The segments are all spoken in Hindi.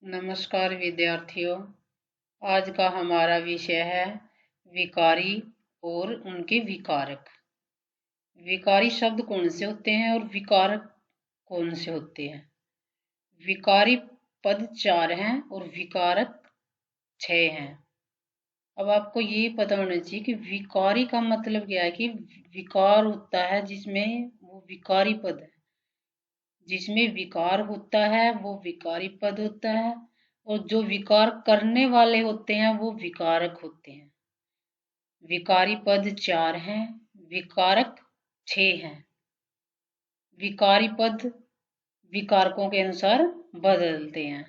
नमस्कार विद्यार्थियों। आज का हमारा विषय है विकारी और उनके विकारक। विकारी शब्द कौन से होते हैं और विकारक कौन से होते हैं? विकारी पद 4 हैं और विकारक 6 हैं। अब आपको ये पता होना चाहिए कि विकारी का मतलब क्या है। कि विकार होता है जिसमें वो विकारी पद है, जिसमें विकार होता है वो विकारी पद होता है, और जो विकार करने वाले होते हैं वो विकारक होते हैं। विकारी पद 4 हैं, विकारक 6 हैं। विकारी पद विकारकों के अनुसार बदलते हैं।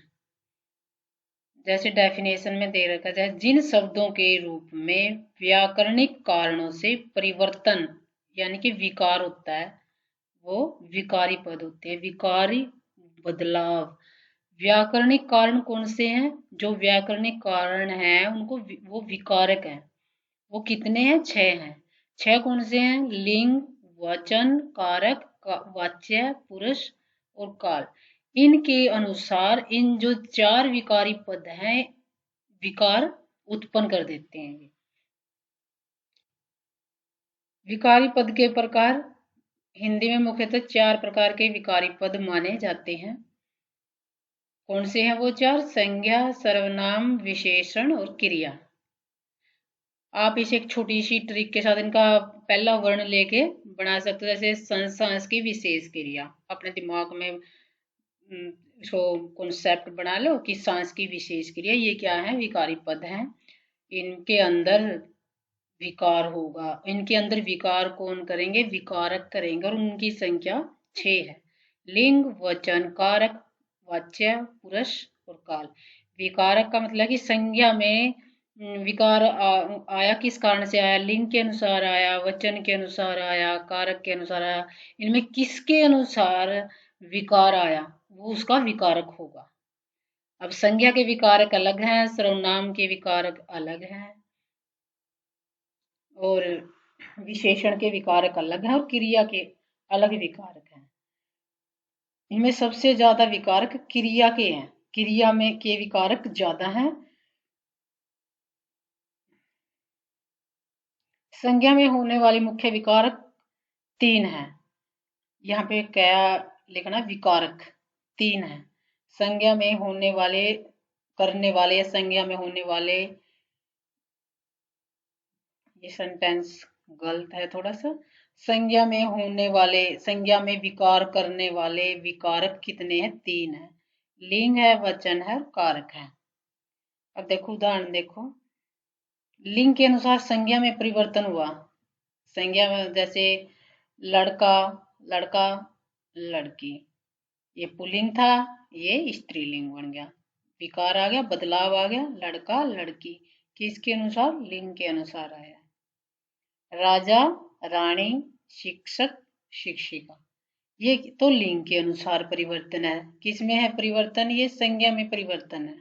जैसे डेफिनेशन में दे रखा है, जिन शब्दों के रूप में व्याकरणिक कारणों से परिवर्तन यानी कि विकार होता है वो विकारी पद होते हैं। विकारी बदलाव। व्याकरणिक कारण कौन से हैं? जो व्याकरणिक कारण हैं उनको वो विकारक हैं। वो कितने हैं? 6 हैं। 6 कौन से हैं? लिंग, वचन, कारक, वाच्य, पुरुष और काल। इनके अनुसार इन जो 4 विकारी पद हैं विकार उत्पन्न कर देते हैं। विकारी पद के प्रकार हिंदी में मुख्यतः 4 प्रकार के विकारी पद माने जाते हैं। कौन से हैं वो 4? संज्ञा, सर्वनाम, विशेषण और क्रिया। आप इसे एक छोटी सी ट्रिक के साथ इनका पहला वर्ण लेके बना सकते हो। जैसे संसांस की विशेष क्रिया। अपने दिमाग में इसको कॉन्सेप्ट बना लो कि सांस की विशेष क्रिया ये क्या है? विकारी पद हैं। इनके अंदर विकार होगा। इनके अंदर विकार कौन करेंगे? विकारक करेंगे, और उनकी संख्या 6 है। लिंग, वचन, कारक, वाच्य, पुरुष और काल। विकारक का मतलब कि संज्ञा में विकार आया किस कारण से आया? लिंग के अनुसार आया, वचन के अनुसार आया, कारक के अनुसार आया। इनमें किसके अनुसार विकार आया वो उसका विकारक होगा। अब संज्ञा के विकारक अलग हैं, सर्वनाम के विकारक अलग हैं, और विशेषण के विकारक अलग हैं, और क्रिया के अलग विकारक हैं। इनमें सबसे ज्यादा विकारक क्रिया के हैं। क्रिया में के विकारक ज्यादा हैं। संज्ञा में होने वाले मुख्य विकारक 3 हैं। यहाँ पे क्या लिखना? विकारक 3 हैं। संज्ञा में होने वाले, करने वाले या संज्ञा में होने वाले, ये सेंटेंस गलत है थोड़ा सा। संज्ञा में होने वाले, संज्ञा में विकार करने वाले विकारक कितने हैं? 3 हैं। लिंग है, वचन है और कारक है। अब देखो उदाहरण देखो। लिंग के अनुसार संज्ञा में परिवर्तन हुआ। संज्ञा में जैसे लड़का, लड़का, लड़की, ये पुल्लिंग था, ये स्त्रीलिंग बन गया। विकार आ गया, बदलाव आ गया। लड़का, लड़की किसके अनुसार? लिंग के अनुसार आया। राजा, रानी, शिक्षक, शिक्षिका, ये तो लिंग के अनुसार परिवर्तन है। किसमें है परिवर्तन? ये संज्ञा में परिवर्तन है।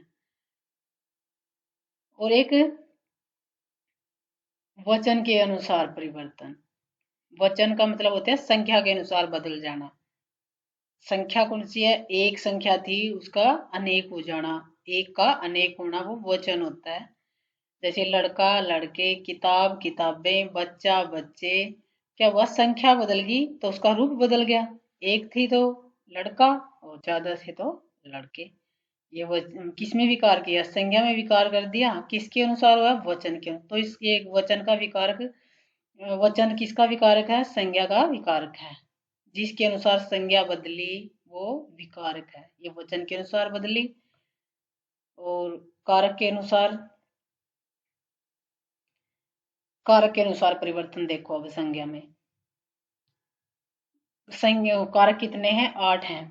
और एक वचन के अनुसार परिवर्तन। वचन का मतलब होता है संख्या के अनुसार बदल जाना। संख्या कौन सी है? एक संख्या थी उसका अनेक हो जाना, एक का अनेक होना वो वचन होता है। जैसे लड़का, लड़के, किताब, किताबें, बच्चा, बच्चे। क्या वह संख्या बदल गई तो उसका रूप बदल गया। एक थी तो लड़का और ज्यादा थे तो लड़के। ये किस में विकार किया? संज्ञा में विकार कर दिया। किसके अनुसार हुआ? वचन के। तो इस एक वचन का विकारक, वचन किसका विकारक है? संज्ञा का विकारक है। जिसके अनुसार संज्ञा बदली वो विकारक है। ये वचन के अनुसार बदली। और कारक के अनुसार, कारक के अनुसार परिवर्तन देखो। अब संज्ञा में संज्ञा कारक कितने हैं? 8 हैं।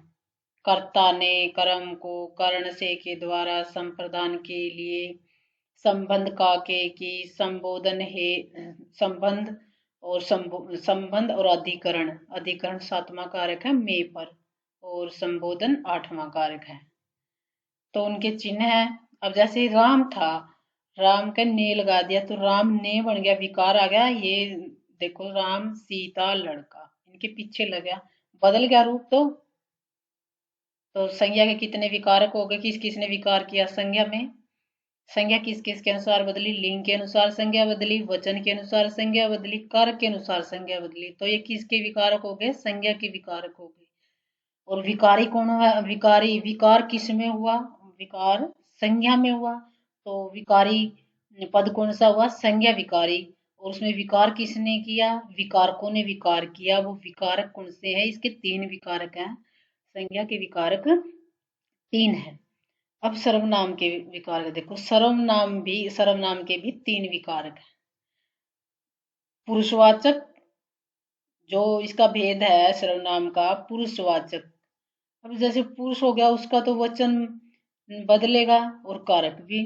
कर्ता ने कर्म को कर्ण से के द्वारा संप्रदान के लिए, संबंध का के की, संबोधन है, संबंध और संबंध और अधिकरण, अधिकरण 7वां कारक है में पर, और संबोधन 8वां कारक है। तो उनके चिन्ह है। अब जैसे राम था, राम का ने लगा दिया तो राम ने बन गया, विकार आ गया। ये देखो राम, सीता, लड़का, इनके पीछे लग गया, बदल गया रूप। तो तो संज्ञा के कितने विकारक हो गए, किस किसने विकार किया संज्ञा में? संज्ञा किस किस के अनुसार बदली? लिंग के अनुसार संज्ञा बदली, वचन के अनुसार संज्ञा बदली, कारक के अनुसार संज्ञा बदली। तो ये किसके विकारक हो गए? संज्ञा के विकारक हो गए। और विकारी कौन हुआ? विकारी, विकार किस में हुआ? विकार संज्ञा में हुआ। तो विकारी पद कौन सा हुआ? संज्ञा विकारी। और उसमें विकार किसने किया? विकारकों ने विकार किया। वो विकारक कौन से हैं? इसके तीन विकारक हैं। संज्ञा के विकारक तीन हैं। अब सर्वनाम के विकारक देखो, सर्वनाम के भी तीन विकारक हैं। पुरुषवाचक, जो इसका भेद है सर्वनाम का, पुरुषवाचक। अब जैसे पुरुष हो गया, उसका तो वचन बदलेगा और कारक भी।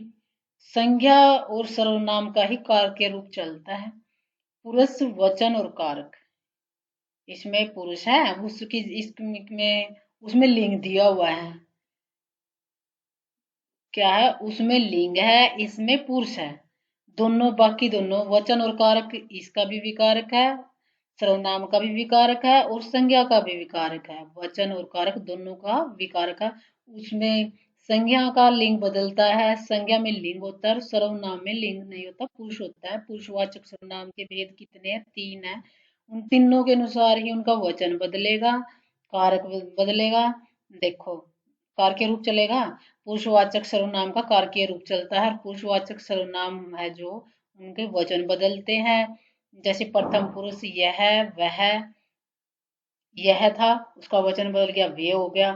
संज्ञा और सर्वनाम का ही कारक के रूप चलता है। पुरुष, वचन और कारक। इसमें पुरुष है, उसकी इसमें उसमें लिंग दिया हुआ है। क्या है? उसमें लिंग है, इसमें पुरुष है। दोनों, बाकी दोनों वचन और कारक, इसका भी विकारक है, सर्वनाम का भी विकारक है और संज्ञा का भी विकारक है। वचन और कारक दोनों का विकारक है। उसमें संज्ञा का लिंग बदलता है, संज्ञा में लिंग होता है और सर्वनाम में लिंग नहीं होता, पुरुष होता है। पुरुषवाचक सर्वनाम के भेद कितने हैं? तीन है। उन तीनों के अनुसार ही उनका वचन बदलेगा, कारक बदलेगा। देखो, कारक रूप चलेगा। पुरुषवाचक सर्वनाम का कारकीय रूप चलता है और पुरुषवाचक सर्वनाम है जो उनके वचन बदलते हैं। जैसे प्रथम पुरुष यह, वह, यह था, उसका वचन बदल गया, वे हो गया,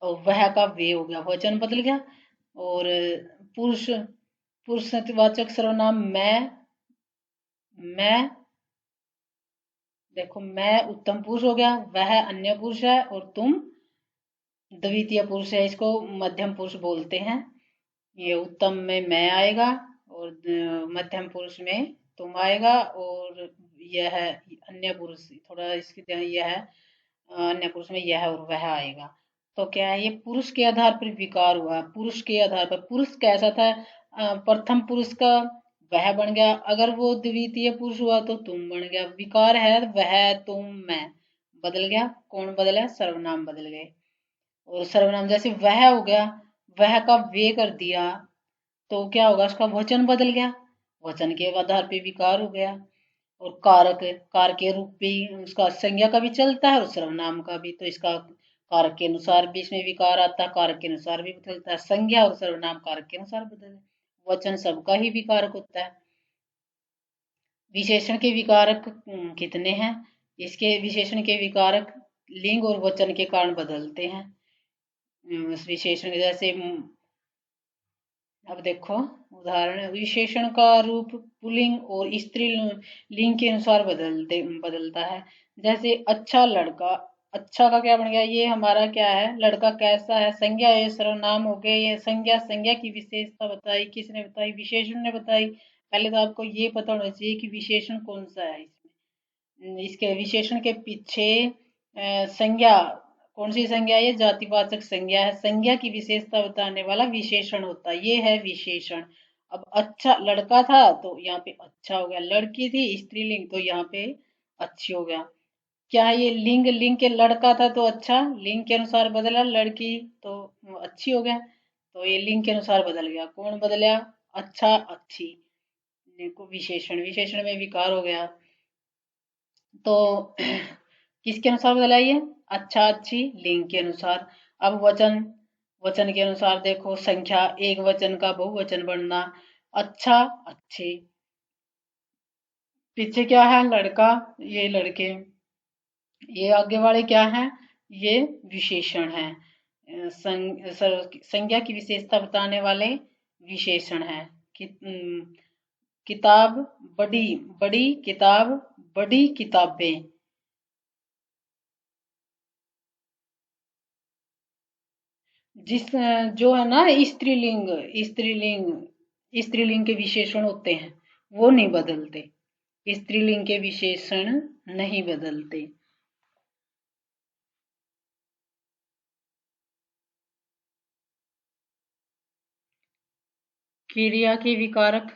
और वह का वे हो गया, वचन बदल गया। और पुरुष पुरुषवाचक सर्वनाम मैं देखो, मैं उत्तम पुरुष हो गया, वह अन्य पुरुष है और तुम द्वितीय पुरुष है, इसको मध्यम पुरुष बोलते हैं। ये उत्तम में मैं आएगा और मध्यम पुरुष में तुम आएगा, और यह अन्य पुरुष, थोड़ा इसकी यह अन्य पुरुष में यह और वह आएगा। तो क्या है? ये पुरुष के आधार पर विकार हुआ। पुरुष के आधार पर, पुरुष कैसा था? प्रथम पुरुष का वह बन गया, अगर वो द्वितीय पुरुष हुआ तो तुम बन गया। विकार है वह, तुम, मैं, बदल गया। कौन बदला? सर्वनाम बदल गए। और सर्वनाम जैसे वह हो गया, वह का वे कर दिया, तो क्या होगा? उसका वचन बदल गया, वचन के आधार पे विकार हो गया। और कारक, कारक के रूप भी उसका संज्ञा का भी चलता है और सर्वनाम का भी। तो इसका कारक के अनुसार भी इसमें विकार आता है, कारक के अनुसार भी बदलता है। संज्ञा और सर्वनाम कारक के अनुसार बदले, वचन सबका ही विकारक होता है। विशेषण के विकारक कितने हैं? इसके विशेषण के विकारक लिंग और वचन के कारण बदलते हैं। विशेषण जैसे, अब देखो उदाहरण, विशेषण का रूप पुल्लिंग और स्त्रीलिंग के अनुसार बदलता है। जैसे अच्छा लड़का, अच्छा का क्या बन गया? ये हमारा क्या है? लड़का कैसा है? संज्ञा है, सर्वनाम हो गए। ये संज्ञा, संज्ञा की विशेषता बताई, किसने बताई? विशेषण ने बताई। पहले तो आपको ये पता होना चाहिए कि विशेषण कौन सा है। इसके विशेषण के पीछे संज्ञा, कौन सी संज्ञा? ये जातिवाचक संज्ञा है। संज्ञा की विशेषता बताने वाला विशेषण होता है, ये है विशेषण। अब अच्छा लड़का था तो यहाँ पे अच्छा हो गया, लड़की थी स्त्रीलिंग तो यहाँ पे अच्छी हो गया। क्या है? ये लिंग, लिंग के लड़का था तो अच्छा, लिंग के अनुसार बदला, लड़की तो अच्छी हो गया, तो ये लिंग के अनुसार बदल गया। कौन बदला? अच्छा, अच्छी। देखो विशेषण, विशेषण में विकार हो गया, तो किसके अनुसार बदला? ये अच्छा, अच्छी, लिंग के अनुसार। अब वचन, वचन के अनुसार देखो, संख्या, एक वचन का बहुवचन बनना, अच्छा, अच्छे। पीछे क्या है? लड़का, ये लड़के। ये आगे वाले क्या है? ये विशेषण है। संज्ञा की विशेषता बताने वाले विशेषण है। कि, किताब, बड़ी, बड़ी किताब, बड़ी किताबें। जिस जो है ना स्त्रीलिंग, स्त्रीलिंग स्त्रीलिंग के विशेषण होते हैं वो नहीं बदलते, स्त्रीलिंग के विशेषण नहीं बदलते। क्रिया के विकारक,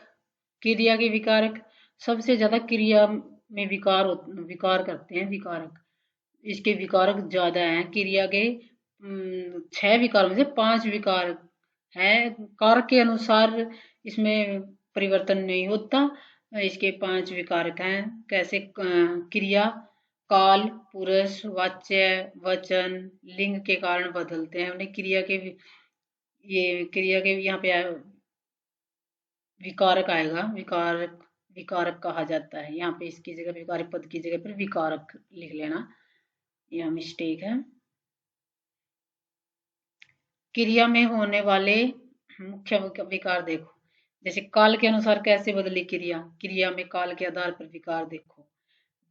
क्रिया के विकारक सबसे ज्यादा क्रिया में विकार करते हैं विकारक। इसके विकारक ज्यादा हैं। क्रिया के 6 विकार में से 5 विकार है। कारक के अनुसार इसमें परिवर्तन नहीं होता। इसके 5 विकारक हैं। कैसे? क्रिया काल, पुरुष, वाच्य, वचन, लिंग के कारण बदलते हैं। उन्हें क्रिया के यहाँ पे विकारक आएगा। विकारक कहा जाता है। यहाँ पे इसकी जगह विकारक पद की जगह पर विकारक लिख लेना, यह मिस्टेक है। क्रिया में होने वाले मुख्य विकार देखो। जैसे काल के अनुसार कैसे बदली क्रिया। क्रिया में काल के आधार पर विकार देखो।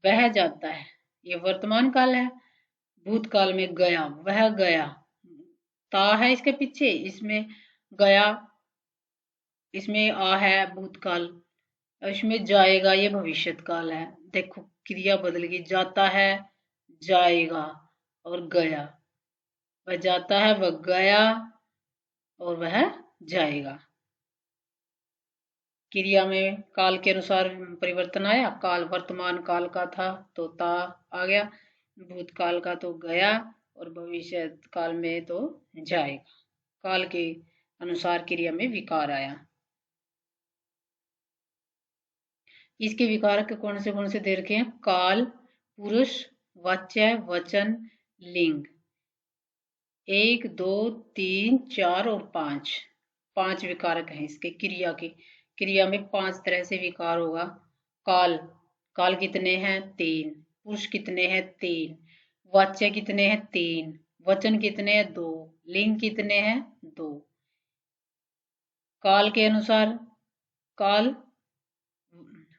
वह जाता है, ये वर्तमान काल है। भूतकाल में गया, वह गया। ता है इसके पीछे, इसमें गया, इसमें आ है भूतकाल, इसमें जाएगा, ये भविष्यत काल है। देखो क्रिया बदल गई। जाता है, जाएगा, और गया। वह जाता है, वह गया, और वह जाएगा। क्रिया में काल के अनुसार परिवर्तन आया। काल वर्तमान काल का था तो ता आ गया, भूतकाल का तो गया, और भविष्य काल में तो जाएगा। काल के अनुसार क्रिया में विकार आया। इसके विकारक कौन से दे रखे हैं? काल, पुरुष, वाच्य, वचन, लिंग। 1, 2, 3, 4 और 5 विकारक हैं इसके क्रिया के। क्रिया में 5 तरह से विकार होगा। काल, काल कितने हैं? 3। पुरुष कितने हैं? 3। वाच्य कितने हैं? 3। वचन कितने हैं? 2। लिंग कितने हैं? 2। काल के अनुसार काल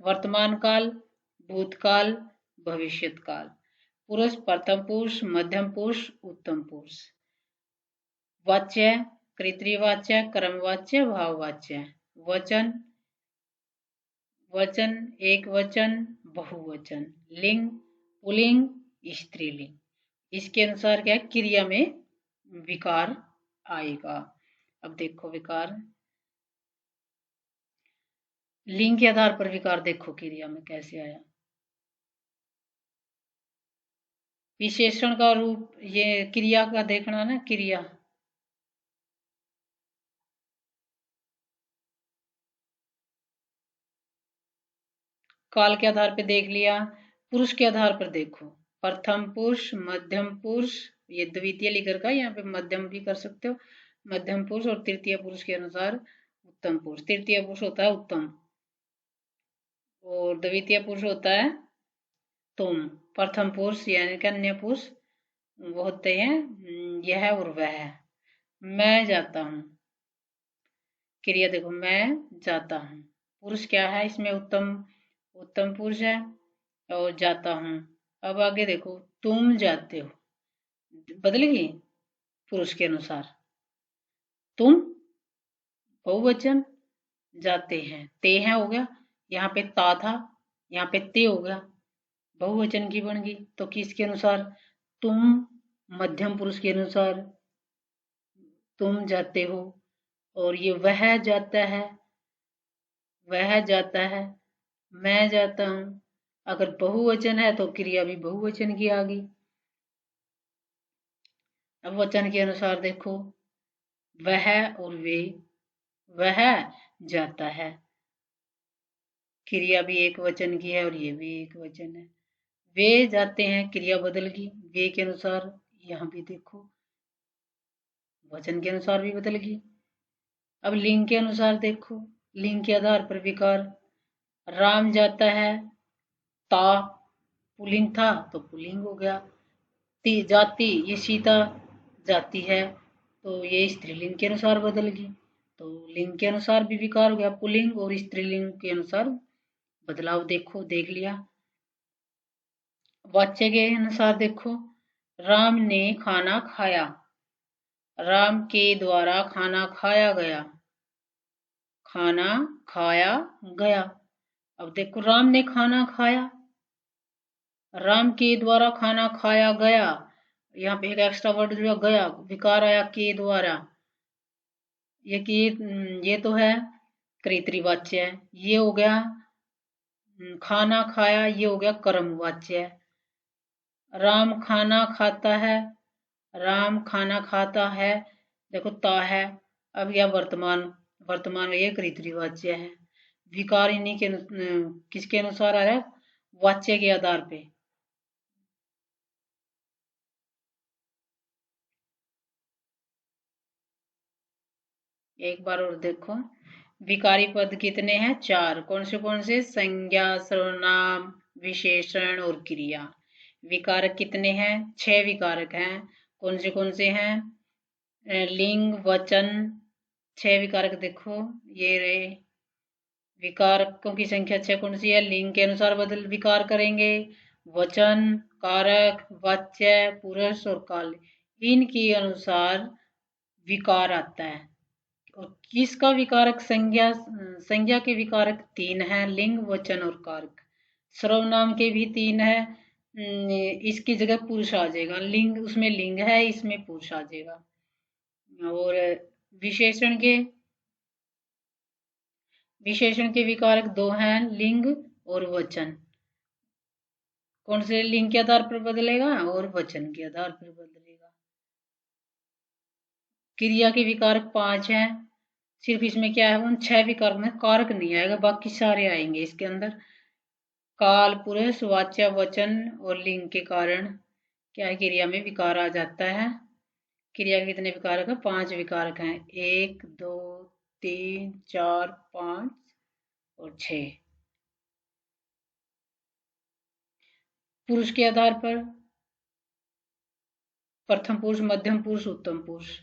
वर्तमान काल, भूतकाल, भविष्यत काल। पुरुष प्रथम पुरुष, मध्यम पुरुष, उत्तम पुरुष। वाच्य कर्तृवाच्य, क्रमवाच्य, भाववाच्य। वचन वचन एक वचन, बहुवचन। लिंग पुल्लिंग, स्त्रीलिंग। इसके अनुसार क्या है? क्रिया में विकार आएगा। अब देखो विकार लिंग के आधार पर विकार देखो क्रिया में कैसे आया। विशेषण का रूप, ये क्रिया का देखना ना। क्रिया काल के आधार पर देख लिया। पुरुष के आधार पर देखो। प्रथम पुरुष, मध्यम पुरुष, ये द्वितीय लिखकर का, यहाँ पे मध्यम भी कर सकते हो। मध्यम पुरुष और तृतीय पुरुष के अनुसार उत्तम पुरुष। तृतीय पुरुष होता है उत्तम, और द्वितीय पुरुष होता है तुम। प्रथम पुरुष यानी कि अन्य पुरुष वो होते हैं यह और वह। मैं जाता हूँ। क्रिया देखो, मैं जाता हूँ। पुरुष क्या है इसमें? उत्तम पुरुष है, और जाता हूँ। अब आगे देखो, तुम जाते हो, बदलेगी पुरुष के अनुसार। तुम बहुवचन, जाते हैं, ते हैं हो गया। यहाँ पे ता था, यहाँ पे ते हो गया, बहुवचन की बन गई। तो किसके अनुसार? तुम मध्यम पुरुष के अनुसार तुम जाते हो, और ये वह जाता है, वह जाता है, मैं जाता हूँ। अगर बहुवचन है तो क्रिया भी बहुवचन की आ गई। अब वचन के अनुसार देखो, वह और वे। वह जाता है, क्रिया भी एक वचन की है, और ये भी एक वचन है। वे जाते हैं, क्रिया बदल गई। वे के अनुसार यहाँ भी देखो, वचन के अनुसार भी बदल गई। अब लिंग के अनुसार देखो, लिंग के आधार पर विकार। राम जाता है, ता पुल्लिंग था तो पुल्लिंग हो गया। जाति, ये सीता जाती है, तो ये स्त्रीलिंग के अनुसार बदल गई। तो लिंग के अनुसार भी विकार हो गया। पुल्लिंग और स्त्रीलिंग के अनुसार बदलाव देखो, देख लिया। वाच्य के अनुसार देखो, राम ने खाना खाया, राम के द्वारा खाना खाया गया, खाना खाया गया। अब देखो, राम ने खाना खाया, राम के द्वारा खाना खाया गया। यहाँ पे एक एक्स्ट्रा वर्ड जो है गया, विकार आया के द्वारा। ये तो है कर्तृवाच्य, ये हो गया खाना खाया, ये हो गया कर्मवाच्य। राम खाना खाता है, राम खाना खाता है, देखो ता है। अब यह वर्तमान, वर्तमान में एक रीति रिवाच्य है। विकार इन्हीं के किसके अनुसार आ रहा है? वाच्य के आधार पे। एक बार और देखो, विकारी पद कितने हैं? 4। कौन से? संज्ञा, सर्वनाम, विशेषण और क्रिया। विकारक कितने हैं? 6 विकारक हैं। कौन से हैं? लिंग, वचन। 6 विकारक देखो, ये रहे। विकारकों की संख्या 6 कौन सी है? लिंग के अनुसार बदल विकार करेंगे। वचन, कारक, वाच्य, पुरुष और काल, इनके अनुसार विकार आता है। और किसका विकारक? संज्ञा, संज्ञा के विकारक 3 हैं, लिंग, वचन और कारक। सर्वनाम के भी 3 है, इसकी जगह पुरुष आ जाएगा। लिंग, उसमें लिंग है, इसमें पुरुष आ जाएगा। और विशेषण के, विशेषण के विकारक 2 हैं, लिंग और वचन। कौन से? लिंग के आधार पर बदलेगा और वचन के आधार पर बदलेगा। क्रिया के विकारक 5 हैं। सिर्फ इसमें क्या है? उन 6 विकारक में कारक नहीं आएगा, बाकी सारे आएंगे इसके अंदर। काल, पुरुष, वाच्य, वचन और लिंग के कारण क्या है? क्रिया में विकार आ जाता है। क्रिया के कितने विकारक हैं? 5 विकारक हैं। 1, 2, 3, 4, 5 और 6। पुरुष के आधार पर प्रथम पुरुष, मध्यम पुरुष, उत्तम पुरुष।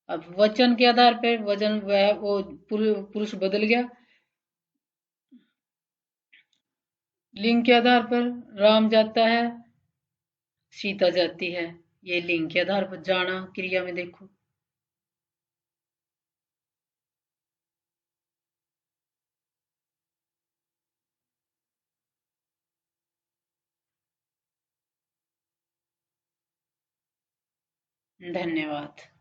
अब वचन के आधार पर, वचन वह वो पुरुष बदल गया। लिंग के आधार पर राम जाता है, सीता जाती है। ये लिंग के आधार पर जाना क्रिया में देखो। धन्यवाद।